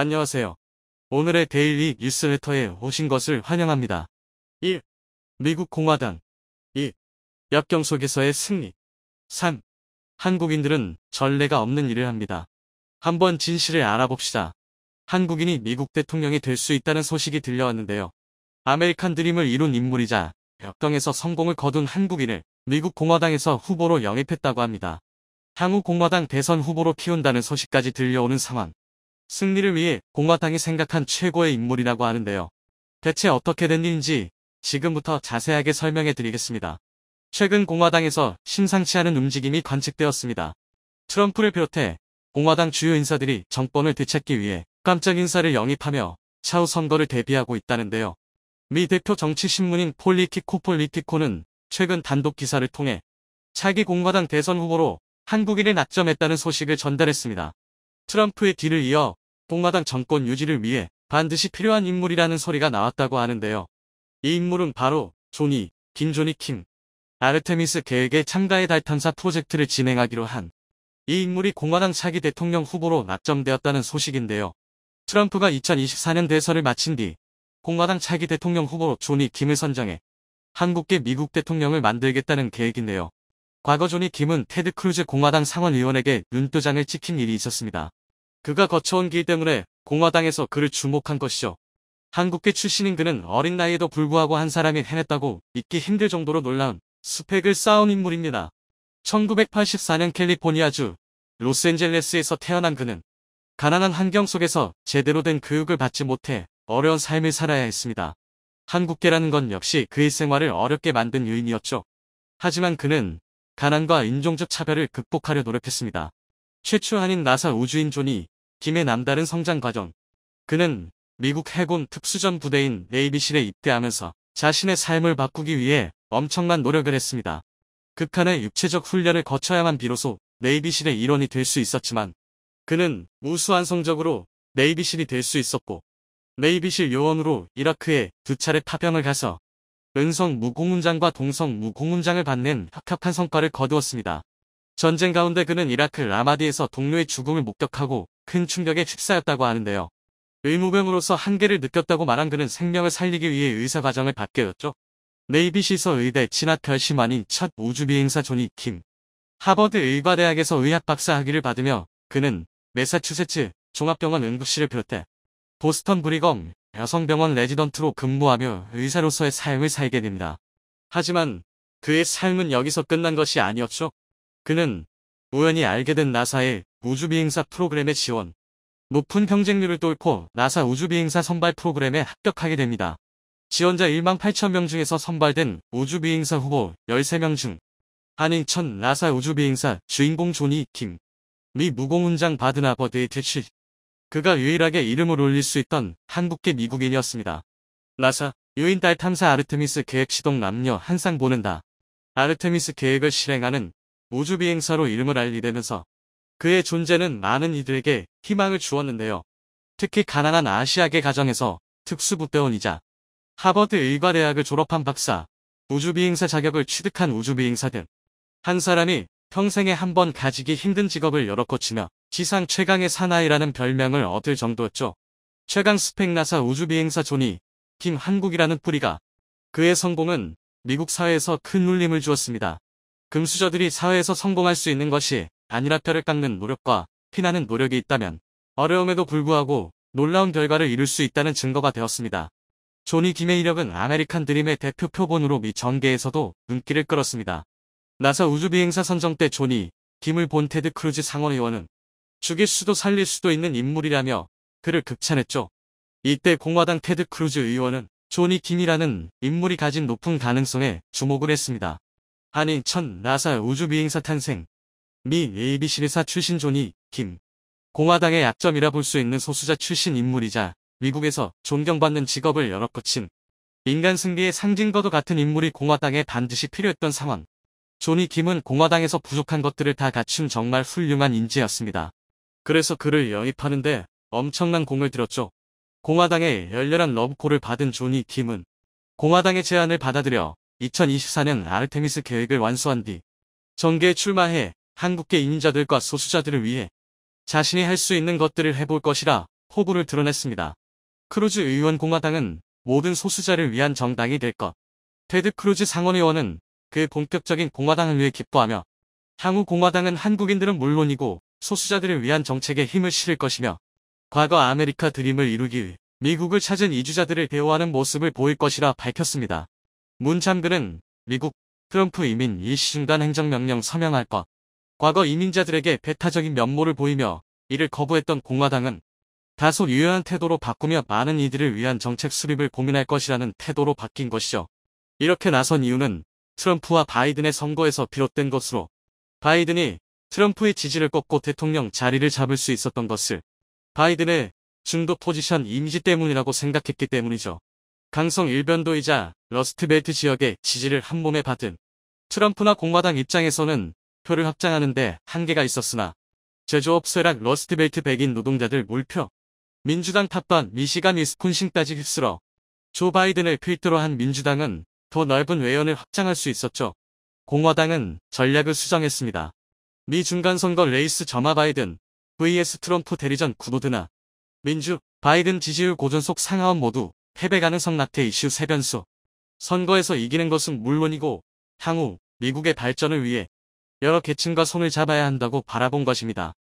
안녕하세요. 오늘의 데일리 뉴스레터에 오신 것을 환영합니다. 1. 미국 공화당. 2. 역경 속에서의 승리. 3. 한국인들은 전례가 없는 일을 합니다. 한번 진실을 알아봅시다. 한국인이 미국 대통령이 될 수 있다는 소식이 들려왔는데요. 아메리칸 드림을 이룬 인물이자 역경에서 성공을 거둔 한국인을 미국 공화당에서 후보로 영입했다고 합니다. 향후 공화당 대선 후보로 키운다는 소식까지 들려오는 상황. 승리를 위해 공화당이 생각한 최고의 인물이라고 하는데요. 대체 어떻게 된 일인지 지금부터 자세하게 설명해 드리겠습니다. 최근 공화당에서 심상치 않은 움직임이 관측되었습니다. 트럼프를 비롯해 공화당 주요 인사들이 정권을 되찾기 위해 깜짝 인사를 영입하며 차후 선거를 대비하고 있다는데요. 미 대표 정치신문인 폴리티코는 최근 단독 기사를 통해 차기 공화당 대선 후보로 한국인을 낙점했다는 소식을 전달했습니다. 트럼프의 뒤를 이어 공화당 정권 유지를 위해 반드시 필요한 인물이라는 소리가 나왔다고 하는데요. 이 인물은 바로 김조니 킴. 아르테미스 계획의 참가의 달 탐사 프로젝트를 진행하기로 한 이 인물이 공화당 차기 대통령 후보로 낙점되었다는 소식인데요. 트럼프가 2024년 대선을 마친 뒤 공화당 차기 대통령 후보로 조니 김을 선정해 한국계 미국 대통령을 만들겠다는 계획인데요. 과거 조니 김은 테드 크루즈 공화당 상원의원에게 눈도장을 찍힌 일이 있었습니다. 그가 거쳐온 길 때문에 공화당에서 그를 주목한 것이죠. 한국계 출신인 그는 어린 나이에도 불구하고 한 사람이 해냈다고 믿기 힘들 정도로 놀라운 스펙을 쌓은 인물입니다. 1984년 캘리포니아주 로스앤젤레스에서 태어난 그는 가난한 환경 속에서 제대로 된 교육을 받지 못해 어려운 삶을 살아야 했습니다. 한국계라는 건 역시 그의 생활을 어렵게 만든 요인이었죠. 하지만 그는 가난과 인종적 차별을 극복하려 노력했습니다. 최초 한인 나사 우주인 조니 김의 남다른 성장 과정. 그는 미국 해군 특수전 부대인 네이비실에 입대하면서 자신의 삶을 바꾸기 위해 엄청난 노력을 했습니다. 극한의 육체적 훈련을 거쳐야만 비로소 네이비실의 일원이 될 수 있었지만 그는 우수한 성적으로 네이비실이 될 수 있었고 네이비실 요원으로 이라크에 2차례 파병을 가서 은성 무공훈장과 동성 무공훈장을 받는 혁혁한 성과를 거두었습니다. 전쟁 가운데 그는 이라크 라마디에서 동료의 죽음을 목격하고 큰 충격에 휩싸였다고 하는데요. 의무병으로서 한계를 느꼈다고 말한 그는 생명을 살리기 위해 의사과정을 받게 되었죠. 네이비시서 의대 진학 결심한이 첫 우주비행사 조니 김. 하버드 의과대학에서 의학 박사 학위를 받으며 그는 매사추세츠 종합병원 응급실을 비롯해 보스턴 브리검 여성병원 레지던트로 근무하며 의사로서의 삶을 살게 됩니다. 하지만 그의 삶은 여기서 끝난 것이 아니었죠. 그는 우연히 알게 된 나사의 우주비행사 프로그램에 지원. 높은 경쟁률을 뚫고 나사 우주비행사 선발 프로그램에 합격하게 됩니다. 지원자 18,000명 중에서 선발된 우주비행사 후보 13명 중 한인 첫 나사 우주비행사 주인공 조니 김. 미 무공훈장 받은 하버드의 퇴출. 그가 유일하게 이름을 올릴 수 있던 한국계 미국인이었습니다. 나사 유인 달 탐사 아르테미스 계획 시동 남녀 한상 보낸다. 아르테미스 계획을 실행하는 우주비행사로 이름을 알리되면서 그의 존재는 많은 이들에게 희망을 주었는데요. 특히 가난한 아시아계 가정에서 특수부대원이자 하버드 의과대학을 졸업한 박사, 우주비행사 자격을 취득한 우주비행사들. 한 사람이 평생에 한 번 가지기 힘든 직업을 여러 거치며 지상 최강의 사나이라는 별명을 얻을 정도였죠. 최강 스펙 나사 우주비행사 조니 김 한국이라는 뿌리가 그의 성공은 미국 사회에서 큰 울림을 주었습니다. 금수저들이 사회에서 성공할 수 있는 것이 아니라 뼈를 깎는 노력과 피나는 노력이 있다면 어려움에도 불구하고 놀라운 결과를 이룰 수 있다는 증거가 되었습니다. 조니 김의 이력은 아메리칸 드림의 대표 표본으로 미 전계에서도 눈길을 끌었습니다. 나사 우주비행사 선정 때 조니 김을 본 테드 크루즈 상원의원은 죽일 수도 살릴 수도 있는 인물이라며 그를 극찬했죠. 이때 공화당 테드 크루즈 의원은 조니 김이라는 인물이 가진 높은 가능성에 주목을 했습니다. 한인 첫 나사 우주비행사 탄생. 미 네이비실의사 출신 조니 김. 공화당의 약점이라 볼 수 있는 소수자 출신 인물이자 미국에서 존경받는 직업을 여러 거친 인간 승리의 상징과도 같은 인물이 공화당에 반드시 필요했던 상황. 조니 김은 공화당에서 부족한 것들을 다 갖춘 정말 훌륭한 인재였습니다. 그래서 그를 영입하는데 엄청난 공을 들였죠. 공화당의 열렬한 러브콜을 받은 조니 김은 공화당의 제안을 받아들여 2024년 아르테미스 계획을 완수한 뒤 정계에 출마해 한국계 인자들과 소수자들을 위해 자신이 할 수 있는 것들을 해볼 것이라 포부를 드러냈습니다. 크루즈 의원 공화당은 모든 소수자를 위한 정당이 될 것. 테드 크루즈 상원의원은 그 본격적인 공화당을 위해 기뻐하며 향후 공화당은 한국인들은 물론이고 소수자들을 위한 정책에 힘을 실을 것이며 과거 아메리카 드림을 이루기 위해 미국을 찾은 이주자들을 대우하는 모습을 보일 것이라 밝혔습니다. 문 참글은 미국 트럼프 이민 일시중단 행정명령 서명할 것. 과거 이민자들에게 배타적인 면모를 보이며 이를 거부했던 공화당은 다소 유연한 태도로 바꾸며 많은 이들을 위한 정책 수립을 고민할 것이라는 태도로 바뀐 것이죠. 이렇게 나선 이유는 트럼프와 바이든의 선거에서 비롯된 것으로 바이든이 트럼프의 지지를 꺾고 대통령 자리를 잡을 수 있었던 것을 바이든의 중도 포지션 이미지 때문이라고 생각했기 때문이죠. 강성 일변도이자 러스트벨트 지역의 지지를 한몸에 받은 트럼프나 공화당 입장에서는 표를 확장하는 데 한계가 있었으나 제조업 쇠락 러스트벨트 백인 노동자들 몰표 민주당 탑반 미시간 위스콘신까지 휩쓸어 조 바이든을 필두로 한 민주당은 더 넓은 외연을 확장할 수 있었죠. 공화당은 전략을 수정했습니다. 미 중간선거 레이스 점화 바이든 vs 트럼프 대리전 구도드나 민주, 바이든 지지율 고전 속 상하원 모두 패배 가능성 낙태 이슈 세 변수. 선거에서 이기는 것은 물론이고 향후 미국의 발전을 위해 여러 계층과 손을 잡아야 한다고 바라본 것입니다.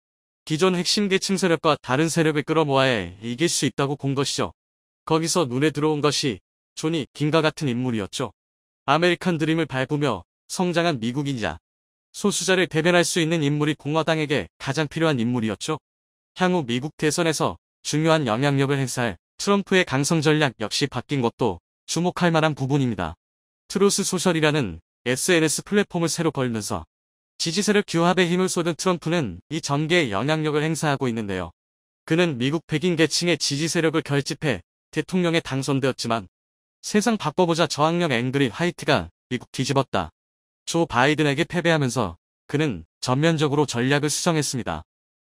기존 핵심 계층 세력과 다른 세력을 끌어모아야 이길 수 있다고 본 것이죠. 거기서 눈에 들어온 것이 존이 킹과 같은 인물이었죠. 아메리칸 드림을 밟으며 성장한 미국인이자 소수자를 대변할 수 있는 인물이 공화당에게 가장 필요한 인물이었죠. 향후 미국 대선에서 중요한 영향력을 행사할 트럼프의 강성 전략 역시 바뀐 것도 주목할 만한 부분입니다. 트루스 소셜이라는 SNS 플랫폼을 새로 걸면서 지지 세력 규합에 힘을 쏟은 트럼프는 이 전개에 영향력을 행사하고 있는데요. 그는 미국 백인 계층의 지지 세력을 결집해 대통령에 당선되었지만 세상 바꿔보자 저항력 앵그리 화이트가 미국 뒤집었다. 조 바이든에게 패배하면서 그는 전면적으로 전략을 수정했습니다.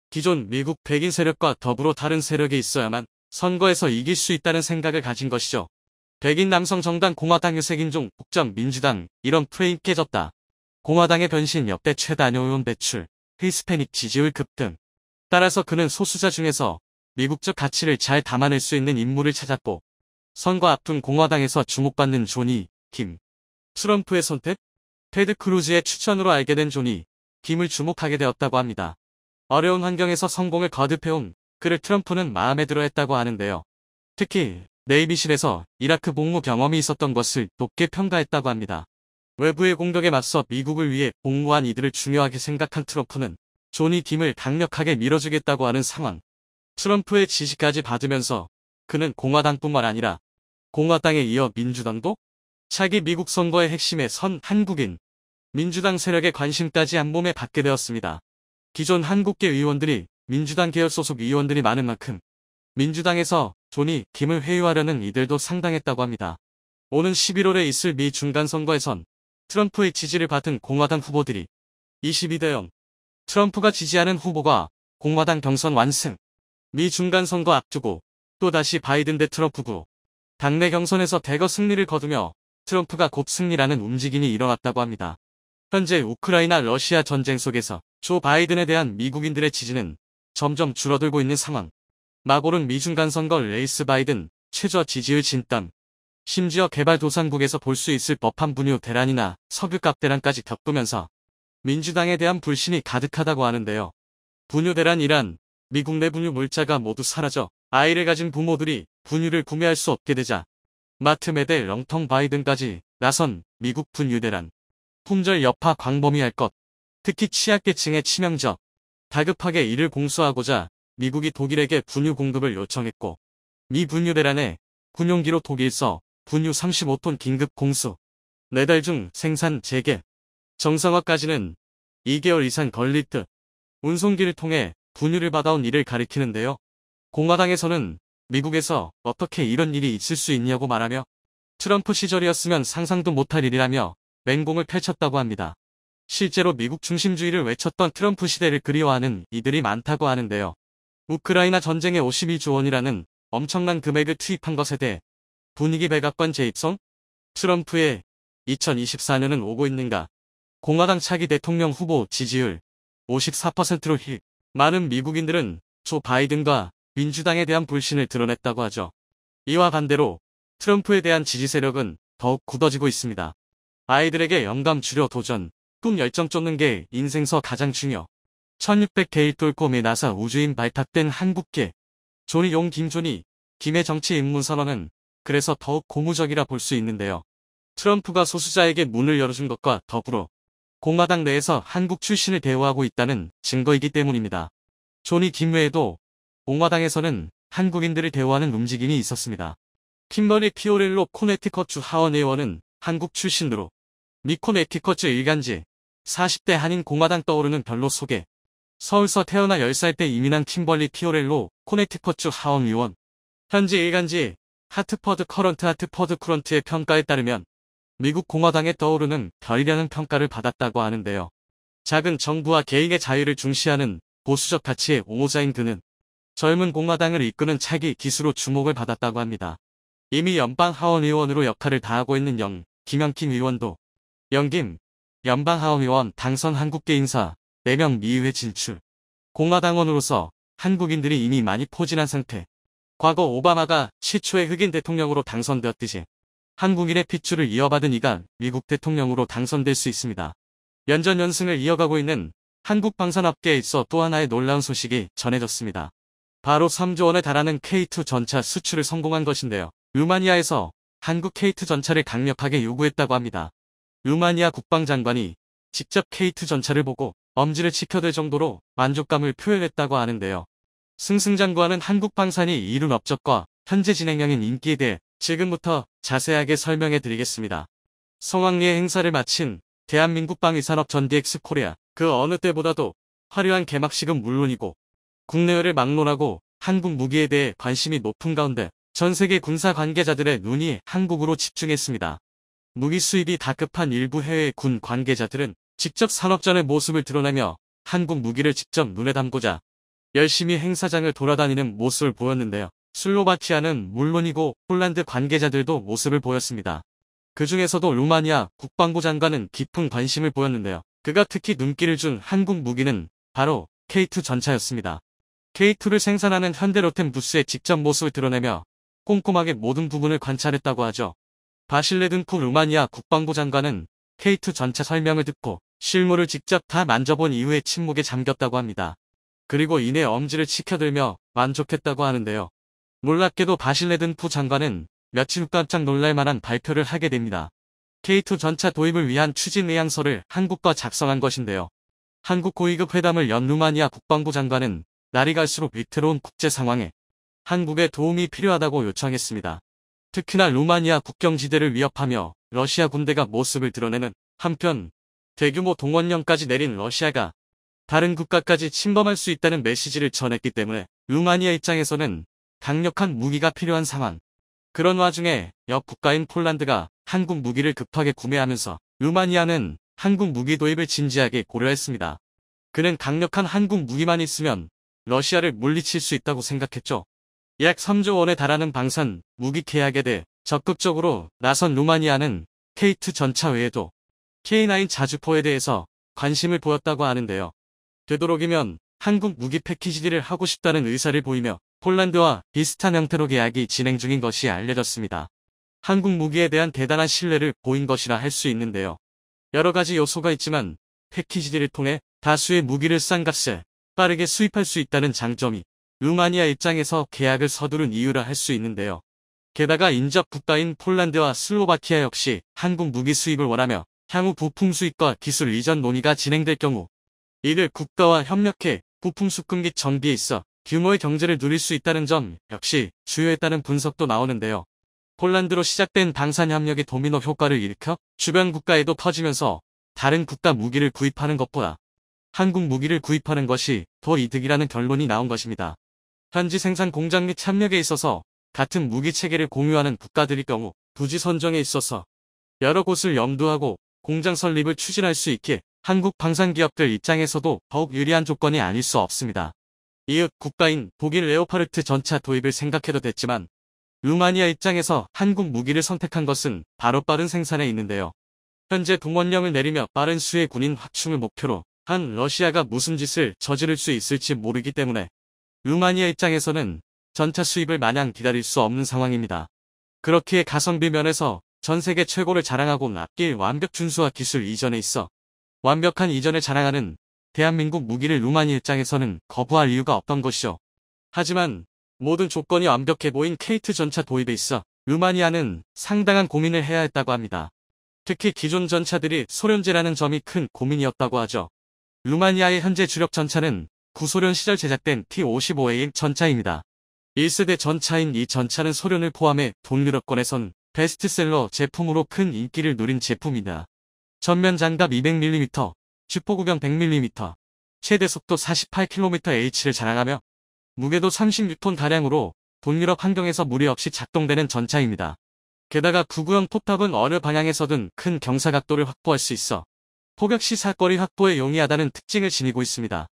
기존 미국 백인 세력과 더불어 다른 세력이 있어야만 선거에서 이길 수 있다는 생각을 가진 것이죠. 백인 남성 정당 공화당 유색인종 국정 민주당 이런 프레임 깨졌다. 공화당의 변신 역대 최다녀 의원 배출, 히스패닉 지지율 급등. 따라서 그는 소수자 중에서 미국적 가치를 잘 담아낼 수 있는 인물을 찾았고 선거 앞둔 공화당에서 주목받는 존이 김. 트럼프의 선택? 테드 크루즈의 추천으로 알게 된 존이 김을 주목하게 되었다고 합니다. 어려운 환경에서 성공을 거듭해온 그를 트럼프는 마음에 들어 했다고 하는데요. 특히 네이비실에서 이라크 복무 경험이 있었던 것을 높게 평가했다고 합니다. 외부의 공격에 맞서 미국을 위해 복무한 이들을 중요하게 생각한 트럼프는 존이 김을 강력하게 밀어주겠다고 하는 상황. 트럼프의 지지까지 받으면서 그는 공화당뿐만 아니라 공화당에 이어 민주당도 차기 미국 선거의 핵심에 선 한국인 민주당 세력의 관심까지 한몸에 받게 되었습니다. 기존 한국계 의원들이 민주당 계열 소속 의원들이 많은 만큼 민주당에서 존이 김을 회유하려는 이들도 상당했다고 합니다. 오는 11월에 있을 미 중간선거에선 트럼프의 지지를 받은 공화당 후보들이 22대0 트럼프가 지지하는 후보가 공화당 경선 완승. 미 중간선거 앞두고 또다시 바이든 대 트럼프고 당내 경선에서 대거 승리를 거두며 트럼프가 곧 승리라는 움직임이 일어났다고 합니다. 현재 우크라이나 러시아 전쟁 속에서 조 바이든에 대한 미국인들의 지지는 점점 줄어들고 있는 상황. 막 오른 미중간선거 레이스 바이든 최저 지지율 진땀. 심지어 개발도상국에서 볼 수 있을 법한 분유 대란이나 석유값 대란까지 겪으면서 민주당에 대한 불신이 가득하다고 하는데요. 분유 대란이란 미국 내 분유 물자가 모두 사라져 아이를 가진 부모들이 분유를 구매할 수 없게 되자 마트 매대 렁텅 바이든까지 나선 미국 분유 대란. 품절 여파 광범위할 것. 특히 취약계층의 치명적. 다급하게 이를 공수하고자 미국이 독일에게 분유 공급을 요청했고 미 분유 대란에 군용기로 독일서 분유 35톤 긴급 공수. 4달 중 생산 재개. 정상화까지는 2개월 이상 걸릴 듯. 운송기를 통해 분유를 받아온 일을 가리키는데요. 공화당에서는 미국에서 어떻게 이런 일이 있을 수 있냐고 말하며 트럼프 시절이었으면 상상도 못할 일이라며 맹공을 펼쳤다고 합니다. 실제로 미국 중심주의를 외쳤던 트럼프 시대를 그리워하는 이들이 많다고 하는데요. 우크라이나 전쟁에 52조 원이라는 엄청난 금액을 투입한 것에 대해 분위기 백악관 재입성? 트럼프의 2024년은 오고 있는가? 공화당 차기 대통령 후보 지지율 54%로 힐. 많은 미국인들은 조 바이든과 민주당에 대한 불신을 드러냈다고 하죠. 이와 반대로 트럼프에 대한 지지 세력은 더욱 굳어지고 있습니다. 아이들에게 영감 주려 도전, 꿈 열정 쫓는 게 인생서 가장 중요. 1600개일 뚫고 나사 우주인 발탁된 한국계. 조니 용 김조니, 김의 정치 입문 선언은 그래서 더욱 고무적이라 볼 수 있는데요. 트럼프가 소수자에게 문을 열어준 것과 더불어 공화당 내에서 한국 출신을 대우하고 있다는 증거이기 때문입니다. 조니 김 외에도 공화당에서는 한국인들을 대우하는 움직임이 있었습니다. 킴버리 피오렐로 코네티컷주 하원 의원은 한국 출신으로 미 코네티컷주 일간지 40대 한인 공화당 떠오르는 별로 소개. 서울서 태어나 10살 때 이민한 킴벌리 피오렐로 코네티컷주 하원 의원. 현지 일간지 하트퍼드 커런트의 평가에 따르면 미국 공화당에 떠오르는 별이라는 평가를 받았다고 하는데요. 작은 정부와 개인의 자유를 중시하는 보수적 가치의 옹호자인 그는 젊은 공화당을 이끄는 차기 기수로 주목을 받았다고 합니다. 이미 연방 하원 의원으로 역할을 다하고 있는 김영킴 의원도 영김 연방 하원 의원 당선 한국계 인사 4명 미의회 진출. 공화당원으로서 한국인들이 이미 많이 포진한 상태. 과거 오바마가 시초의 흑인 대통령으로 당선되었듯이 한국인의 핏줄을 이어받은 이가 미국 대통령으로 당선될 수 있습니다. 연전연승을 이어가고 있는 한국 방산업계에 있어 또 하나의 놀라운 소식이 전해졌습니다. 바로 3조 원에 달하는 K2 전차 수출을 성공한 것인데요. 루마니아에서 한국 K2 전차를 강력하게 요구했다고 합니다. 루마니아 국방장관이 직접 K2 전차를 보고 엄지를 치켜댈 정도로 만족감을 표현했다고 하는데요. 승승장구하는 한국 방산이 이룬 업적과 현재 진행형인 인기에 대해 지금부터 자세하게 설명해 드리겠습니다. 성황리에 행사를 마친 대한민국 방위산업 전디엑스 코리아, 그 어느 때보다도 화려한 개막식은 물론이고 국내외를 막론하고 한국 무기에 대해 관심이 높은 가운데 전 세계 군사 관계자들의 눈이 한국으로 집중했습니다. 무기 수입이 다급한 일부 해외 군 관계자들은 직접 산업전의 모습을 드러내며 한국 무기를 직접 눈에 담고자 열심히 행사장을 돌아다니는 모습을 보였는데요. 슬로바키아는 물론이고 폴란드 관계자들도 모습을 보였습니다. 그 중에서도 루마니아 국방부 장관은 깊은 관심을 보였는데요. 그가 특히 눈길을 준 한국 무기는 바로 K2 전차였습니다. K2를 생산하는 현대로템 부스의 직접 모습을 드러내며 꼼꼼하게 모든 부분을 관찰했다고 하죠. 바실레든쿠 루마니아 국방부 장관은 K2 전차 설명을 듣고 실물을 직접 다 만져본 이후에 침묵에 잠겼다고 합니다. 그리고 이내 엄지를 치켜들며 만족했다고 하는데요. 놀랍게도 바실레든쿠 장관은 며칠 후 깜짝 놀랄만한 발표를 하게 됩니다. K2 전차 도입을 위한 추진 의향서를 한국과 작성한 것인데요. 한국 고위급 회담을 연 루마니아 국방부 장관은 날이 갈수록 위태로운 국제 상황에 한국의 도움이 필요하다고 요청했습니다. 특히나 루마니아 국경지대를 위협하며 러시아 군대가 모습을 드러내는 한편 대규모 동원령까지 내린 러시아가 다른 국가까지 침범할 수 있다는 메시지를 전했기 때문에 루마니아 입장에서는 강력한 무기가 필요한 상황. 그런 와중에 옆 국가인 폴란드가 한국 무기를 급하게 구매하면서 루마니아는 한국 무기 도입을 진지하게 고려했습니다. 그는 강력한 한국 무기만 있으면 러시아를 물리칠 수 있다고 생각했죠. 약 3조 원에 달하는 방산 무기 계약에 대해 적극적으로 나선 루마니아는 K2 전차 외에도 K9 자주포에 대해서 관심을 보였다고 하는데요. 되도록이면 한국 무기 패키지를 하고 싶다는 의사를 보이며 폴란드와 비슷한 형태로 계약이 진행 중인 것이 알려졌습니다. 한국 무기에 대한 대단한 신뢰를 보인 것이라 할 수 있는데요. 여러 가지 요소가 있지만 패키지를 통해 다수의 무기를 싼 값에 빠르게 수입할 수 있다는 장점이 루마니아 입장에서 계약을 서두른 이유라 할 수 있는데요. 게다가 인접 국가인 폴란드와 슬로바키아 역시 한국 무기 수입을 원하며 향후 부품 수입과 기술 이전 논의가 진행될 경우 이들 국가와 협력해 부품 수급 및 정비에 있어 규모의 경제를 누릴 수 있다는 점 역시 주요했다는 분석도 나오는데요. 폴란드로 시작된 방산 협력이 도미노 효과를 일으켜 주변 국가에도 퍼지면서 다른 국가 무기를 구입하는 것보다 한국 무기를 구입하는 것이 더 이득이라는 결론이 나온 것입니다. 현지 생산 공장 및 협력에 있어서 같은 무기 체계를 공유하는 국가들일 경우 부지 선정에 있어서 여러 곳을 염두하고 공장 설립을 추진할 수 있게 한국 방산기업들 입장에서도 더욱 유리한 조건이 아닐 수 없습니다. 이웃 국가인 독일 레오파르트 전차 도입을 생각해도 됐지만 루마니아 입장에서 한국 무기를 선택한 것은 바로 빠른 생산에 있는데요. 현재 동원령을 내리며 빠른 수의 군인 확충을 목표로 한 러시아가 무슨 짓을 저지를 수 있을지 모르기 때문에 루마니아 입장에서는 전차 수입을 마냥 기다릴 수 없는 상황입니다. 그렇기에 가성비 면에서 전 세계 최고를 자랑하고 앞길 완벽 준수와 기술 이전에 있어 완벽한 이전을 자랑하는 대한민국 무기를 루마니아 입장에서는 거부할 이유가 없던 것이죠. 하지만 모든 조건이 완벽해 보인 K2 전차 도입에 있어 루마니아는 상당한 고민을 해야 했다고 합니다. 특히 기존 전차들이 소련제라는 점이 큰 고민이었다고 하죠. 루마니아의 현재 주력 전차는 구소련 시절 제작된 T-55A 전차입니다. 1세대 전차인 이 전차는 소련을 포함해 동유럽권에선 베스트셀러 제품으로 큰 인기를 누린 제품이다. 전면 장갑 200mm, 주포구경 100mm, 최대 속도 48km/h를 자랑하며 무게도 36톤가량으로 동유럽 환경에서 무리 없이 작동되는 전차입니다. 게다가 구구형 포탑은 어느 방향에서든 큰 경사각도를 확보할 수 있어 포격 시 사거리 확보에 용이하다는 특징을 지니고 있습니다.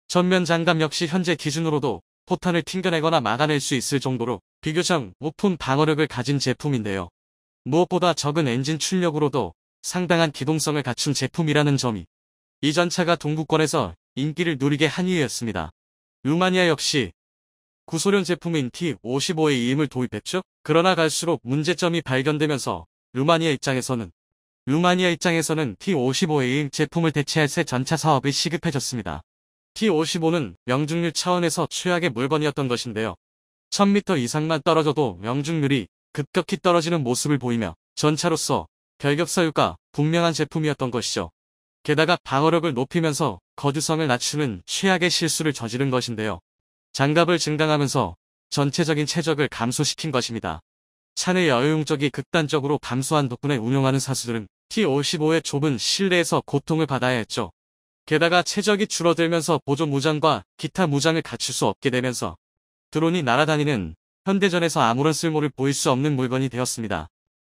전면 장갑 역시 현재 기준으로도 포탄을 튕겨내거나 막아낼 수 있을 정도로 비교적 높은 방어력을 가진 제품인데요. 무엇보다 적은 엔진 출력으로도 상당한 기동성을 갖춘 제품이라는 점이 이 전차가 동구권에서 인기를 누리게 한 이유였습니다. 루마니아 역시 구소련 제품인 T-55A2을 도입했죠. 그러나 갈수록 문제점이 발견되면서 루마니아 입장에서는 T-55A 제품을 대체할 새 전차 사업이 시급해졌습니다. T-55는 명중률 차원에서 최악의 물건이었던 것인데요. 1000m 이상만 떨어져도 명중률이 급격히 떨어지는 모습을 보이며 전차로서 결격사유가 분명한 제품이었던 것이죠. 게다가 방어력을 높이면서 거주성을 낮추는 최악의 실수를 저지른 것인데요. 장갑을 증강하면서 전체적인 최적을 감소시킨 것입니다. 차내 여유용적이 극단적으로 감소한 덕분에 운용하는 사수들은 T-55의 좁은 실내에서 고통을 받아야 했죠. 게다가 최적이 줄어들면서 보조 무장과 기타 무장을 갖출 수 없게 되면서 드론이 날아다니는 현대전에서 아무런 쓸모를 보일 수 없는 물건이 되었습니다.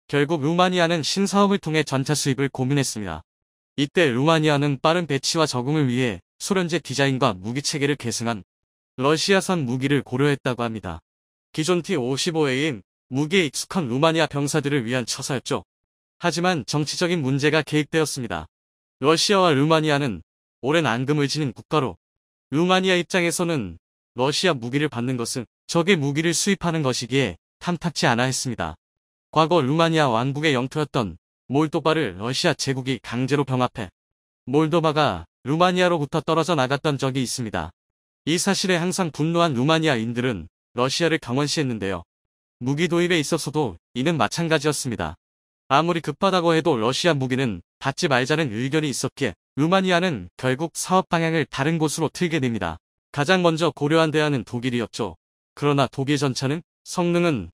결국 루마니아는 신사업을 통해 전차 수입을 고민했습니다. 이때 루마니아는 빠른 배치와 적응을 위해 소련제 디자인과 무기체계를 계승한 러시아산 무기를 고려했다고 합니다. 기존 T-55A인 무기에 익숙한 루마니아 병사들을 위한 처사였죠. 하지만 정치적인 문제가 개입되었습니다. 러시아와 루마니아는 오랜 앙금을 지닌 국가로 루마니아 입장에서는 러시아 무기를 받는 것은 적의 무기를 수입하는 것이기에 탐탁지 않아 했습니다. 과거 루마니아 왕국의 영토였던 몰도바를 러시아 제국이 강제로 병합해 몰도바가 루마니아로부터 떨어져 나갔던 적이 있습니다. 이 사실에 항상 분노한 루마니아인들은 러시아를 경원시했는데요. 무기 도입에 있어서도 이는 마찬가지였습니다. 아무리 급하다고 해도 러시아 무기는 받지 말자는 의견이 있었기에 루마니아는 결국 사업 방향을 다른 곳으로 틀게 됩니다. 가장 먼저 고려한 대안은 독일이었죠. 그러나 독일 전차는 성능은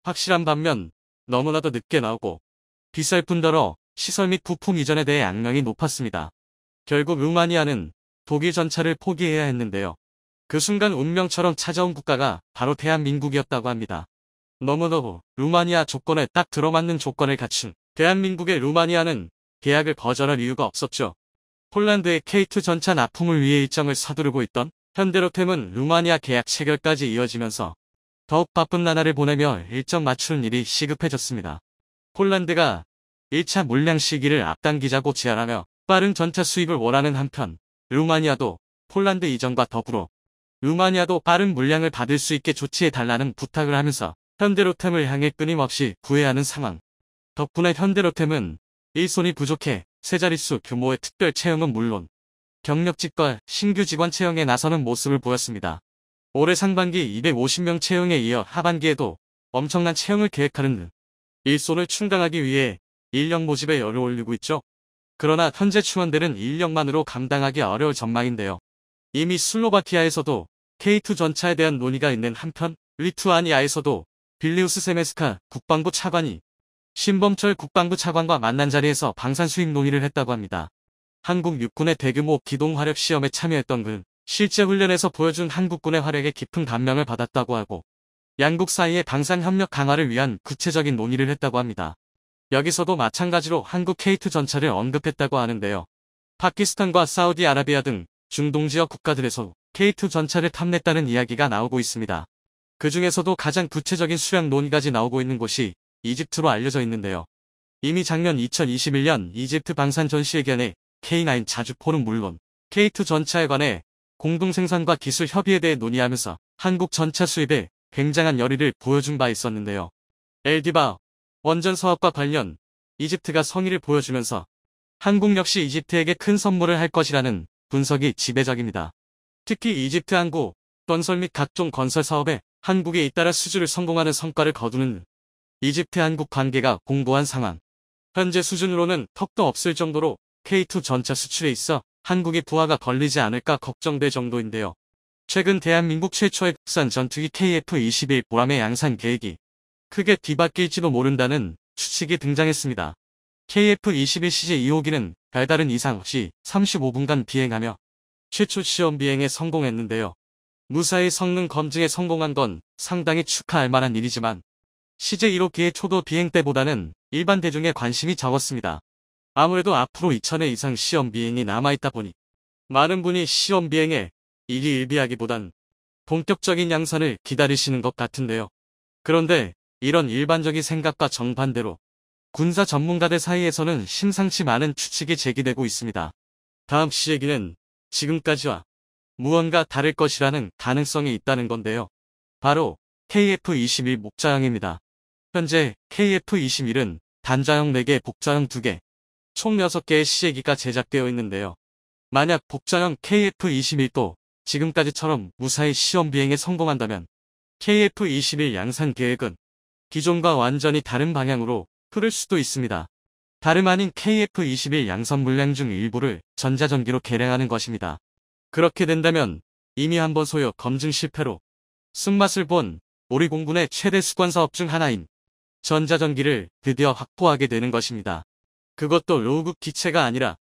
확실한 반면 너무나도 늦게 나오고 비쌀 뿐더러 시설 및 부품 이전에 대해 악명이 높았습니다. 결국 루마니아는 독일 전차를 포기해야 했는데요. 그 순간 운명처럼 찾아온 국가가 바로 대한민국이었다고 합니다. 너무너무 루마니아 조건에 딱 들어맞는 조건을 갖춘 대한민국의 루마니아는 계약을 거절할 이유가 없었죠. 폴란드의 K2 전차 납품을 위해 일정을 서두르고 있던 현대로템은 루마니아 계약 체결까지 이어지면서 더욱 바쁜 나날을 보내며 일정 맞추는 일이 시급해졌습니다. 폴란드가 1차 물량 시기를 앞당기자고 제안하며 빠른 전차 수입을 원하는 한편 루마니아도 폴란드 이전과 더불어 루마니아도 빠른 물량을 받을 수 있게 조치해달라는 부탁을 하면서 현대로템을 향해 끊임없이 구애하는 상황. 덕분에 현대로템은 일손이 부족해 세 자릿수 규모의 특별 채용은 물론 경력직과 신규 직원 채용에 나서는 모습을 보였습니다. 올해 상반기 250명 채용에 이어 하반기에도 엄청난 채용을 계획하는 등 일손을 충당하기 위해 인력 모집에 열을 올리고 있죠. 그러나 현재 충원들은 인력만으로 감당하기 어려울 전망인데요. 이미 슬로바키아에서도 K2 전차에 대한 논의가 있는 한편 리투아니아에서도 빌리우스 세메스카 국방부 차관이 신범철 국방부 차관과 만난 자리에서 방산 수입 논의를 했다고 합니다. 한국 육군의 대규모 기동 화력 시험에 참여했던 그는 실제 훈련에서 보여준 한국군의 화력에 깊은 감명을 받았다고 하고 양국 사이의 방산 협력 강화를 위한 구체적인 논의를 했다고 합니다. 여기서도 마찬가지로 한국 K2 전차를 언급했다고 하는데요. 파키스탄과 사우디아라비아 등 중동 지역 국가들에서 K2 전차를 탐냈다는 이야기가 나오고 있습니다. 그 중에서도 가장 구체적인 수량 논의까지 나오고 있는 곳이 이집트로 알려져 있는데요. 이미 작년 2021년 이집트 방산 전시회견에 K9 자주포는 물론 K2 전차에 관해 공동 생산과 기술 협의에 대해 논의하면서 한국 전차 수입에 굉장한 열의를 보여준 바 있었는데요. 엘디바 원전 사업과 관련 이집트가 성의를 보여주면서 한국 역시 이집트에게 큰 선물을 할 것이라는 분석이 지배적입니다. 특히 이집트 항구, 건설 및 각종 건설 사업에 한국이 잇따라 수주를 성공하는 성과를 거두는 이집트 한국 관계가 공고한 상황. 현재 수준으로는 턱도 없을 정도로 K2 전차 수출에 있어 한국이 부하가 걸리지 않을까 걱정될 정도인데요. 최근 대한민국 최초의 국산 전투기 KF-21 보람의 양산 계획이 크게 뒤바뀔지도 모른다는 추측이 등장했습니다. KF-21CJ 2호기는 별다른 이상 없이 35분간 비행하며 최초 시험 비행에 성공했는데요. 무사히 성능 검증에 성공한 건 상당히 축하할 만한 일이지만 CJ 1호기의 초도 비행 때보다는 일반 대중의 관심이 적었습니다. 아무래도 앞으로 2000회 이상 시험 비행이 남아있다 보니 많은 분이 시험 비행에 일희일비하기보단 본격적인 양산을 기다리시는 것 같은데요. 그런데 이런 일반적인 생각과 정반대로 군사 전문가들 사이에서는 심상치 않은 추측이 제기되고 있습니다. 다음 시 얘기는 지금까지와 무언가 다를 것이라는 가능성이 있다는 건데요. 바로 KF-21 목자형입니다. 현재 KF-21은 단자형 4개, 복자형 2개, 총 6개의 시제기가 제작되어 있는데요. 만약 복자형 KF-21도 지금까지처럼 무사히 시험 비행에 성공한다면 KF-21 양산 계획은 기존과 완전히 다른 방향으로 흐를 수도 있습니다. 다름 아닌 KF-21 양산 물량 중 일부를 전자전기로 개량하는 것입니다. 그렇게 된다면 이미 한번 소요 검증 실패로 쓴맛을 본 우리 공군의 최대 수관 사업 중 하나인 전자전기를 드디어 확보하게 되는 것입니다. 그것도 로우급 기체가 아니라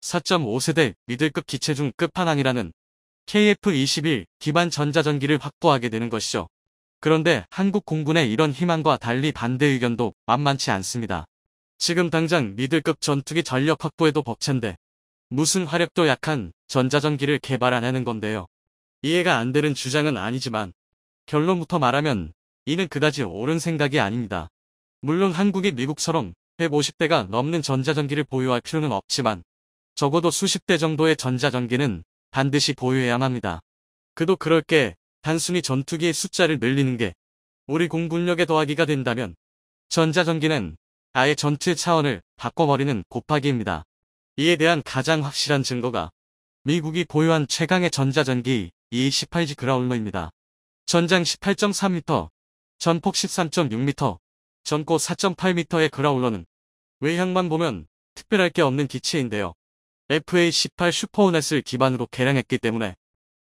4.5세대 미들급 기체 중 끝판왕이라는 KF-21 기반 전자전기를 확보하게 되는 것이죠. 그런데 한국 공군의 이런 희망과 달리 반대 의견도 만만치 않습니다. 지금 당장 미들급 전투기 전력 확보에도 벅찬데 무슨 화력도 약한 전자전기를 개발 안 하는 건데요. 이해가 안 되는 주장은 아니지만 결론부터 말하면 이는 그다지 옳은 생각이 아닙니다. 물론 한국이 미국처럼 150대가 넘는 전자전기를 보유할 필요는 없지만 적어도 수십 대 정도의 전자전기는 반드시 보유해야만 합니다. 그도 그럴 게 단순히 전투기의 숫자를 늘리는 게 우리 공군력에 더하기가 된다면 전자전기는 아예 전투의 차원을 바꿔버리는 곱하기입니다. 이에 대한 가장 확실한 증거가 미국이 보유한 최강의 전자전기 E-18G 그라울러입니다. 전장 18.3m, 전폭 13.6m, 전고 4.8m의 그라울러는 외형만 보면 특별할 게 없는 기체인데요. FA-18 슈퍼호넷을 기반으로 개량했기 때문에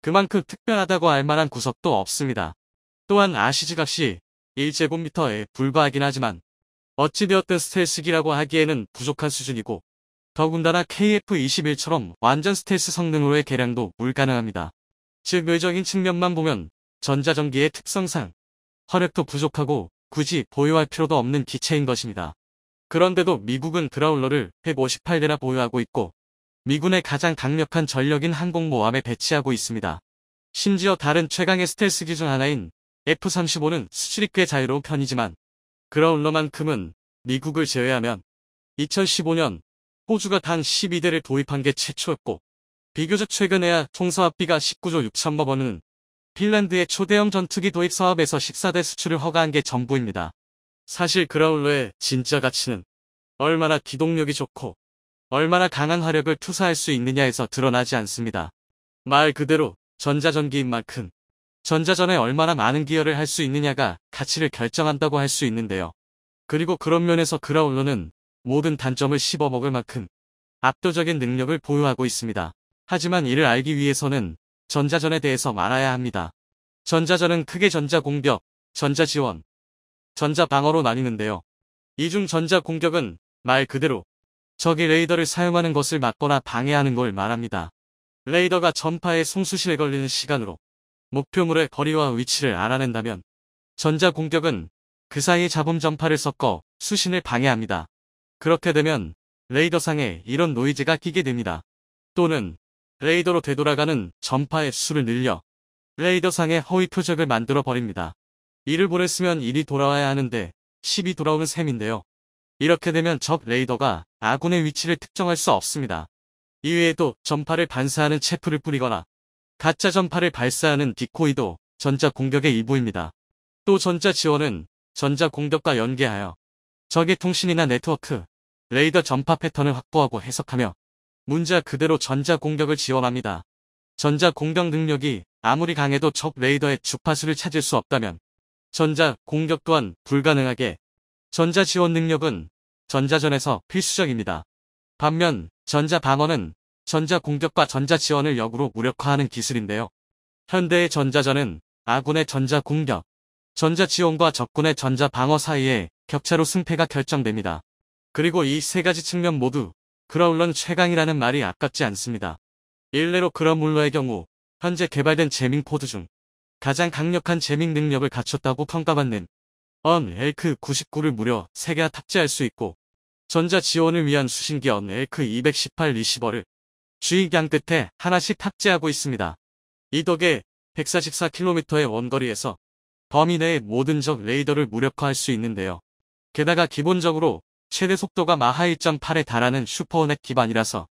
그만큼 특별하다고 할 만한 구석도 없습니다. 또한 아시지각시 1제곱미터에 불과하긴 하지만 어찌되었든 스텔스기라고 하기에는 부족한 수준이고 더군다나 KF-21처럼 완전 스텔스 성능으로의 개량도 불가능합니다. 즉 외적인 측면만 보면 전자전기의 특성상 화력도 부족하고 굳이 보유할 필요도 없는 기체인 것입니다. 그런데도 미국은 그라울러를 158대나 보유하고 있고 미군의 가장 강력한 전력인 항공모함에 배치하고 있습니다. 심지어 다른 최강의 스텔스기 중 하나인 F-35는 수출이 꽤 자유로운 편이지만 그라울러만큼은 미국을 제외하면 2015년 호주가 단 12대를 도입한 게 최초였고 비교적 최근에야 총사업비가 19조 6천억 원은 핀란드의 초대형 전투기 도입 사업에서 14대 수출을 허가한 게 전부입니다. 사실 그라울러의 진짜 가치는 얼마나 기동력이 좋고 얼마나 강한 화력을 투사할 수 있느냐에서 드러나지 않습니다. 말 그대로 전자전기인 만큼 전자전에 얼마나 많은 기여를 할 수 있느냐가 가치를 결정한다고 할 수 있는데요. 그리고 그런 면에서 그라울러는 모든 단점을 씹어먹을 만큼 압도적인 능력을 보유하고 있습니다. 하지만 이를 알기 위해서는 전자전에 대해서 알아야 합니다. 전자전은 크게 전자공격, 전자지원, 전자방어로 나뉘는데요. 이 중 전자공격은 말 그대로 적이 레이더를 사용하는 것을 막거나 방해하는 걸 말합니다. 레이더가 전파의 송수신에 걸리는 시간으로 목표물의 거리와 위치를 알아낸다면 전자공격은 그 사이에 잡음 전파를 섞어 수신을 방해합니다. 그렇게 되면 레이더상에 이런 노이즈가 끼게 됩니다. 또는 레이더로 되돌아가는 전파의 수를 늘려 레이더상에 허위 표적을 만들어 버립니다. 1을 보냈으면 1이 돌아와야 하는데 10이 돌아오는 셈인데요. 이렇게 되면 적 레이더가 아군의 위치를 특정할 수 없습니다. 이외에도 전파를 반사하는 체프를 뿌리거나 가짜 전파를 발사하는 디코이도 전자 공격의 일부입니다. 또 전자 지원은 전자 공격과 연계하여 적의 통신이나 네트워크, 레이더 전파 패턴을 확보하고 해석하며 문자 그대로 전자 공격을 지원합니다. 전자 공격 능력이 아무리 강해도 적 레이더의 주파수를 찾을 수 없다면 전자 공격 또한 불가능하게 전자 지원 능력은 전자전에서 필수적입니다. 반면 전자 방어는 전자 공격과 전자 지원을 역으로 무력화하는 기술인데요. 현대의 전자전은 아군의 전자 공격, 전자 지원과 적군의 전자 방어 사이의 격차로 승패가 결정됩니다. 그리고 이 세 가지 측면 모두 그라울러는 최강이라는 말이 아깝지 않습니다. 일례로 그라울러의 경우 현재 개발된 제밍 포드 중 가장 강력한 제밍 능력을 갖췄다고 평가받는 언엘크 99를 무려 3개나 탑재할 수 있고 전자 지원을 위한 수신기 언엘크 218 리시버를 주의경 끝에 하나씩 탑재하고 있습니다. 이 덕에 144km의 원거리에서 범위 내의 모든 적 레이더를 무력화할 수 있는데요. 게다가 기본적으로 최대 속도가 마하 1.8에 달하는 슈퍼호넷 기반이라서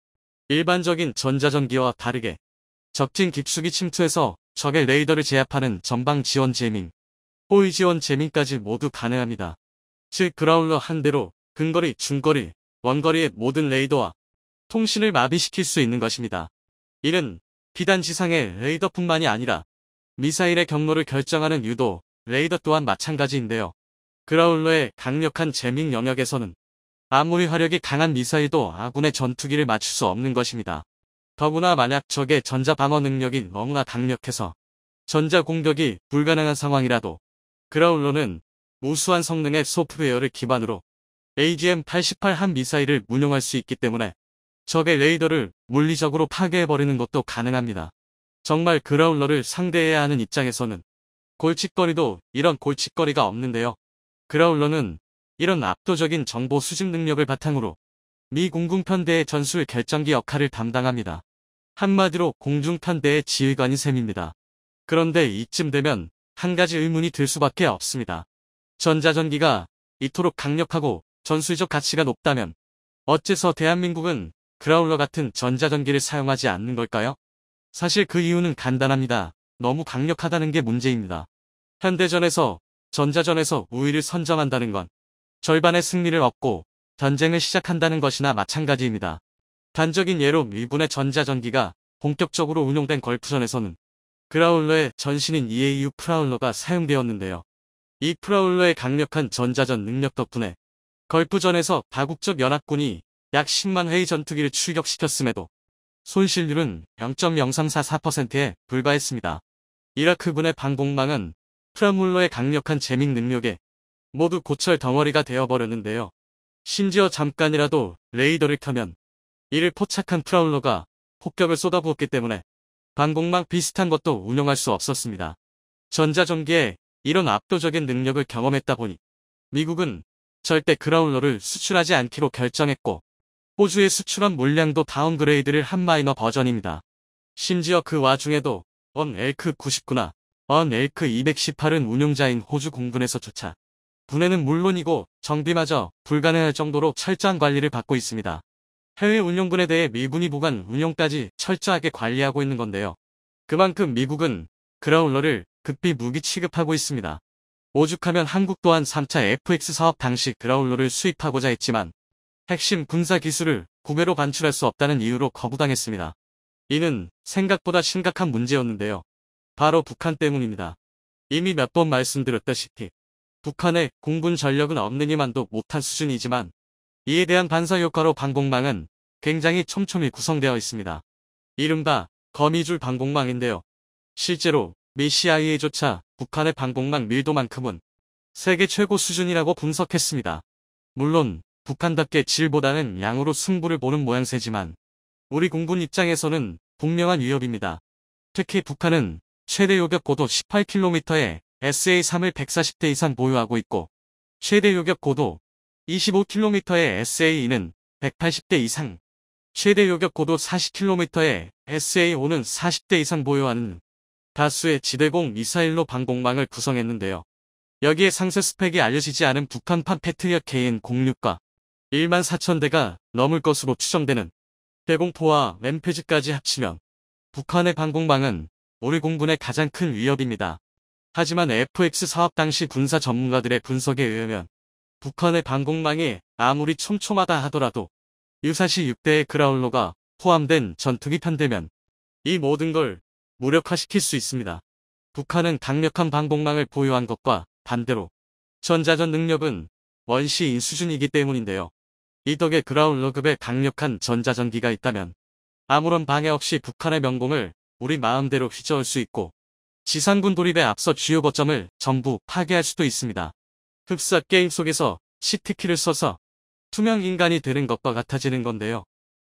일반적인 전자전기와 다르게 적진 깊숙이 침투해서 적의 레이더를 제압하는 전방 지원 제밍, 호위 지원 제밍까지 모두 가능합니다. 즉 그라울러 한 대로 근거리, 중거리, 원거리의 모든 레이더와 통신을 마비시킬 수 있는 것입니다. 이는 비단 지상의 레이더뿐만이 아니라 미사일의 경로를 결정하는 유도, 레이더 또한 마찬가지인데요. 그라울러의 강력한 제밍 영역에서는 아무리 화력이 강한 미사일도 아군의 전투기를 맞출 수 없는 것입니다. 더구나 만약 적의 전자 방어 능력이 너무나 강력해서 전자 공격이 불가능한 상황이라도 그라울러는 우수한 성능의 소프트웨어를 기반으로 AGM-88 한 미사일을 운용할 수 있기 때문에 적의 레이더를 물리적으로 파괴해버리는 것도 가능합니다. 정말 그라울러를 상대해야 하는 입장에서는 골칫거리도 이런 골칫거리가 없는데요. 그라울러는 이런 압도적인 정보 수집 능력을 바탕으로 미 공군편대의 전술 결정기 역할을 담당합니다. 한마디로 공중편대의 지휘관인 셈입니다. 그런데 이쯤 되면 한 가지 의문이 들 수밖에 없습니다. 전자전기가 이토록 강력하고 전술적 가치가 높다면 어째서 대한민국은 그라울러 같은 전자전기를 사용하지 않는 걸까요? 사실 그 이유는 간단합니다. 너무 강력하다는 게 문제입니다. 현대전에서 전자전에서 우위를 선점한다는 건 절반의 승리를 얻고 전쟁을 시작한다는 것이나 마찬가지입니다. 단적인 예로 미군의 전자전기가 본격적으로 운용된 걸프전에서는 그라울러의 전신인 EAU 프라울러가 사용되었는데요. 이 프라울러의 강력한 전자전 능력 덕분에 걸프전에서 다국적 연합군이 약 10만 회의 전투기를 출격시켰음에도 손실률은 0.0344%에 불과했습니다. 이라크군의 방공망은 프라울러의 강력한 제밍 능력에 모두 고철 덩어리가 되어버렸는데요. 심지어 잠깐이라도 레이더를 켜면 이를 포착한 프라울러가 폭격을 쏟아부었기 때문에 방공망 비슷한 것도 운용할 수 없었습니다. 전자전기에 이런 압도적인 능력을 경험했다 보니 미국은 절대 그라울러를 수출하지 않기로 결정했고 호주에 수출한 물량도 다운그레이드를 한 마이너 버전입니다. 심지어 그 와중에도 언엘크 99나 언엘크 218은 운용자인 호주 공군에서조차 분해는 물론이고 정비마저 불가능할 정도로 철저한 관리를 받고 있습니다. 해외 운용군에 대해 미군이 보관 운용까지 철저하게 관리하고 있는 건데요. 그만큼 미국은 그라울러를 극비 무기 취급하고 있습니다. 오죽하면 한국 또한 3차 FX 사업 당시 그라울러를 수입하고자 했지만 핵심 군사 기술을 구매로 반출할 수 없다는 이유로 거부당했습니다. 이는 생각보다 심각한 문제였는데요. 바로 북한 때문입니다. 이미 몇 번 말씀드렸다시피 북한의 공군 전력은 없느니만도 못한 수준이지만 이에 대한 반사 효과로 방공망은 굉장히 촘촘히 구성되어 있습니다. 이른바 거미줄 방공망인데요. 실제로 미 CIA조차 북한의 방공망 밀도만큼은 세계 최고 수준이라고 분석했습니다. 물론 북한답게 질보다는 양으로 승부를 보는 모양새지만 우리 공군 입장에서는 분명한 위협입니다. 특히 북한은 최대 요격 고도 18km의 SA-3을 140대 이상 보유하고 있고 최대 요격 고도 25km의 SA-2는 180대 이상, 최대 요격 고도 40km의 SA-5는 40대 이상 보유하는 다수의 지대공 미사일로 방공망을 구성했는데요. 여기에 상세 스펙이 알려지지 않은 북한판 패트리엇 KN-06과 1만 4천 대가 넘을 것으로 추정되는 대공포와 램페즈까지 합치면 북한의 방공망은 우리 공군의 가장 큰 위협입니다. 하지만 FX 사업 당시 군사 전문가들의 분석에 의하면 북한의 방공망이 아무리 촘촘하다 하더라도 유사시 6대의 그라울러가 포함된 전투기 편대면 이 모든 걸 무력화시킬 수 있습니다. 북한은 강력한 방공망을 보유한 것과 반대로 전자전 능력은 원시인 수준이기 때문인데요. 이 덕에 그라울러급의 강력한 전자전기가 있다면 아무런 방해 없이 북한의 명공을 우리 마음대로 휘저을 수 있고 지상군 돌입에 앞서 주요 거점을 전부 파괴할 수도 있습니다. 흡사 게임 속에서 시트키를 써서 투명 인간이 되는 것과 같아지는 건데요.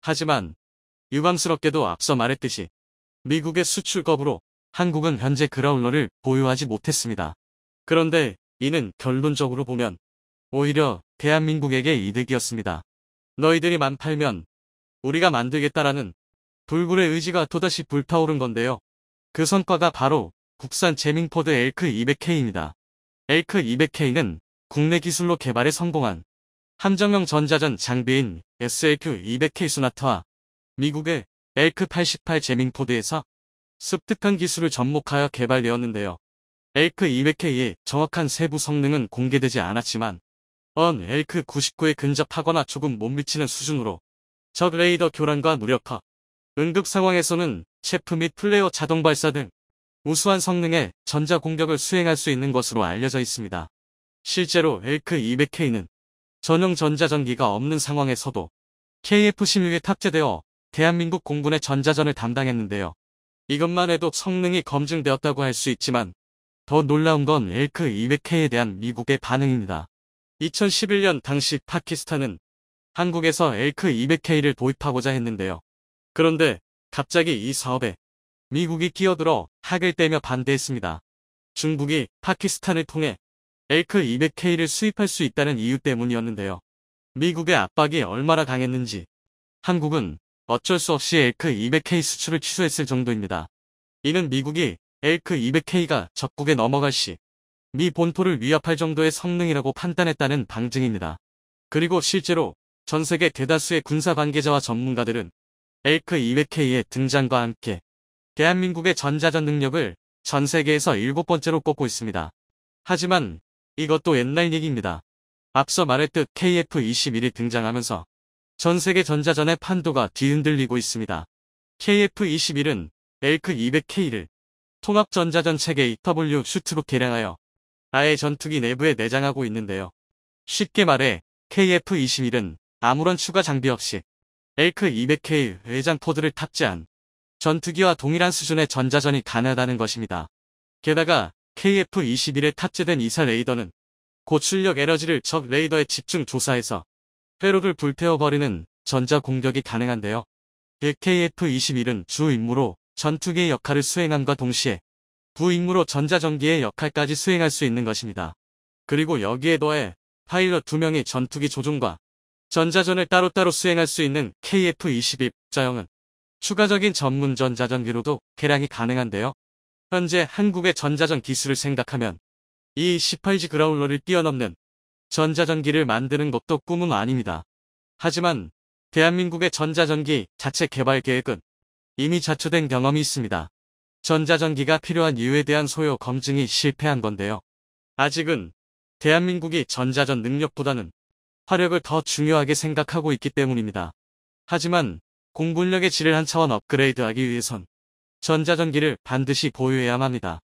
하지만 유감스럽게도 앞서 말했듯이 미국의 수출겁으로 한국은 현재 그라울러를 보유하지 못했습니다. 그런데 이는 결론적으로 보면 오히려 대한민국에게 이득이었습니다. 너희들이만 팔면 우리가 만들겠다라는 불굴의 의지가 또다시 불타오른 건데요. 그 성과가 바로 국산 제밍포드 엘크 200K입니다. 엘크 200K는 국내 기술로 개발에 성공한 함정형 전자전 장비인 SLQ 200K 소나타와 미국의 엘크 88 제밍포드에서 습득한 기술을 접목하여 개발되었는데요. 엘크 200K의 정확한 세부 성능은 공개되지 않았지만 엘크 99에 근접하거나 조금 못 미치는 수준으로 적 레이더 교란과 무력화, 응급 상황에서는 체프 및 플레어 자동 발사 등 우수한 성능의 전자 공격을 수행할 수 있는 것으로 알려져 있습니다. 실제로 엘크 200K는 전용 전자전기가 없는 상황에서도 KF-16에 탑재되어 대한민국 공군의 전자전을 담당했는데요. 이것만 해도 성능이 검증되었다고 할 수 있지만 더 놀라운 건 엘크 200K에 대한 미국의 반응입니다. 2011년 당시 파키스탄은 한국에서 엘크 200K를 도입하고자 했는데요. 그런데 갑자기 이 사업에 미국이 끼어들어 학을 떼며 반대했습니다. 중국이 파키스탄을 통해 엘크 200K를 수입할 수 있다는 이유 때문이었는데요. 미국의 압박이 얼마나 강했는지 한국은 어쩔 수 없이 엘크 200K 수출을 취소했을 정도입니다. 이는 미국이 엘크 200K가 적국에 넘어갈 시 미 본토를 위협할 정도의 성능이라고 판단했다는 방증입니다. 그리고 실제로 전 세계 대다수의 군사 관계자와 전문가들은 엘크 200K의 등장과 함께 대한민국의 전자전 능력을 전 세계에서 7번째로 꼽고 있습니다. 하지만 이것도 옛날 얘기입니다. 앞서 말했듯 KF-21이 등장하면서 전 세계 전자전의 판도가 뒤흔들리고 있습니다. KF-21은 엘크 200K를 통합 전자전 체계 EW 슈트로 개량하여 아예 전투기 내부에 내장하고 있는데요. 쉽게 말해 KF-21은 아무런 추가 장비 없이 엘크 200K 외장 포드를 탑재한 전투기와 동일한 수준의 전자전이 가능하다는 것입니다. 게다가 KF-21에 탑재된 이사 레이더는 고출력 에너지를 적 레이더에 집중 조사해서 회로를 불태워버리는 전자 공격이 가능한데요. KF-21은 주 임무로 전투기의 역할을 수행함과 동시에 부임무로 전자전기의 역할까지 수행할 수 있는 것입니다. 그리고 여기에 더해 파일럿 2명이 전투기 조종과 전자전을 따로따로 수행할 수 있는 KF-22 자형은 추가적인 전문 전자전기로도 개량이 가능한데요. 현재 한국의 전자전 기술을 생각하면 이 18G 그라울러를 뛰어넘는 전자전기를 만드는 것도 꿈은 아닙니다. 하지만 대한민국의 전자전기 자체 개발 계획은 이미 자초된 경험이 있습니다. 전자전기가 필요한 이유에 대한 소요 검증이 실패한 건데요. 아직은 대한민국이 전자전 능력보다는 화력을 더 중요하게 생각하고 있기 때문입니다. 하지만 공군력의 질을 한 차원 업그레이드하기 위해선 전자전기를 반드시 보유해야만 합니다.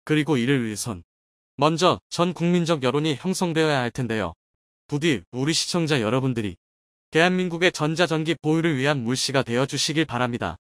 그리고 이를 위해선 먼저 전 국민적 여론이 형성되어야 할 텐데요. 부디 우리 시청자 여러분들이 대한민국의 전자전기 보유를 위한 물씨가 되어주시길 바랍니다.